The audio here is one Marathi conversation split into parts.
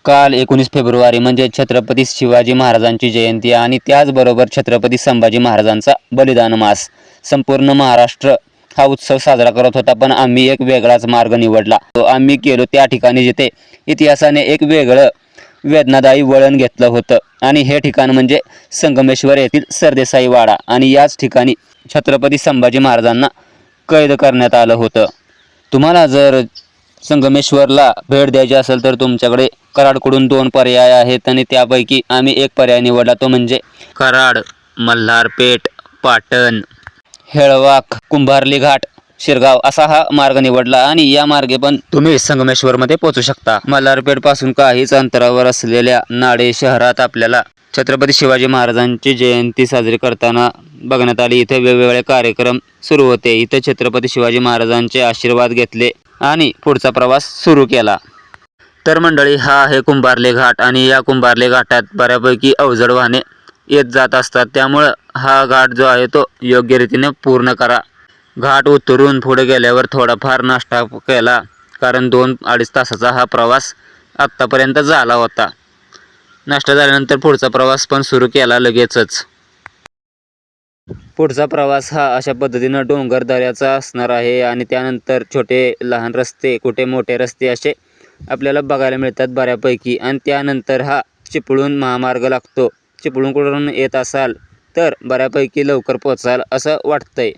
काल 19 फेब्रुवारी म्हणजे छत्रपती शिवाजी महाराजांची जयंती आणि त्याचबरोबर छत्रपती संभाजी महाराजांचा बलिदान मास. संपूर्ण महाराष्ट्र हा उत्सव साजरा करत होता, पण आम्ही एक वेगळाच मार्ग निवडला. आम्ही गेलो त्या ठिकाणी जिथे इतिहासाने एक वेगळं वेदनादायी वळण घेतलं होतं आणि हे ठिकाण म्हणजे संगमेश्वर येथील सरदेसाई वाडा. आणि याच ठिकाणी छत्रपती संभाजी महाराजांना कैद करण्यात आलं होतं. तुम्हाला जर संगमेश्वरला भेट द्यायची असेल तर तुमच्याकडे कराडकडून 2 पर्याय आहेत आणि त्यापैकी आम्ही एक पर्याय निवडला, तो म्हणजे कराड, मल्हारपेठ, पाटण, हेळवाक, कुंभारली घाट, शिरगाव असा हा मार्ग निवडला. आणि या मार्गे पण तुम्ही संगमेश्वरमध्ये पोहोचू शकता. मल्हारपेठ पासून काहीच अंतरावर असलेल्या नाडे शहरात आपल्याला छत्रपती शिवाजी महाराजांची जयंती साजरी करताना बघण्यात आली. इथे वेगवेगळे कार्यक्रम सुरू होते. इथे छत्रपती शिवाजी महाराजांचे आशीर्वाद घेतले आणि पुढचा प्रवास सुरू केला. तर मंडळी, हा आहे कुंभारले घाट आणि या कुंभारले घाटात बऱ्यापैकी अवजड वाहने येत जात असतात. त्यामुळं हा घाट जो आहे तो योग्य रीतीने पूर्ण करा. घाट उतरून पुढे गेल्यावर थोडाफार नाश्ता केला, कारण 2-2.5 तासाचा हा प्रवास आत्तापर्यंत झाला होता. नाश्ता झाल्यानंतर पुढचा प्रवास पण सुरू केला लगेचच. पुढचा प्रवास हा अशा पद्धतीनं डोंगर दऱ्याचा असणार आहे आणि त्यानंतर छोटे लहान रस्ते, कुठे मोठे रस्ते असे आपल्याला बघायला मिळतात बऱ्यापैकी. आणि त्यानंतर हा चिपळूण महामार्ग लागतो. चिपळूणकडून येत असाल तर बऱ्यापैकी लवकर पोचाल असं वाटतंय.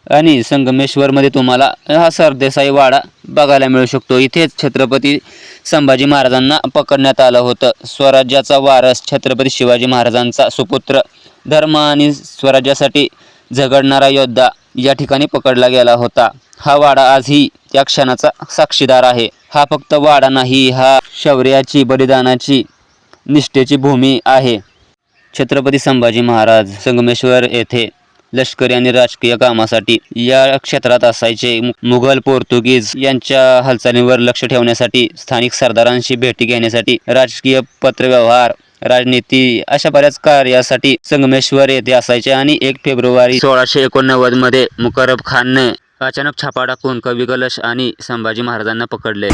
आणि संगमेश्वरमध्ये तुम्हाला हा सरदेसाई वाडा बघायला मिळू शकतो. इथेच छत्रपती संभाजी महाराजांना पकडण्यात आलं होतं. स्वराज्याचा वारस छत्रपती शिवाजी महाराजांचा सुपुत्र, धर्म आणि स्वराज्यासाठी झगडणारा योद्धा या ठिकाणी पकडला गेला होता. हा वाडा आजही त्या क्षणाचा साक्षीदार आहे. हा फक्त वाडा नाही, हा शौर्याची, बलिदानाची, निष्ठेची भूमी आहे. छत्रपती संभाजी महाराज संगमेश्वर येथे लष्करी आणि राजकीय कामासाठी या क्षेत्रात असायचे. मुघल, पोर्तुगीज यांच्या हालचालींवर लक्ष ठेवण्यासाठी, स्थानिक सरदारांशी भेटी घेण्यासाठी, राजकीय पत्रव्यवहार, राजनीती अशा बऱ्याच कार्यासाठी संगमेश्वर येथे असायचे. आणि 1 फेब्रुवारी 1689 मध्ये मुकरब खानने अचानक छापा टाकून कवी कलश आणि संभाजी महाराजांना पकडले.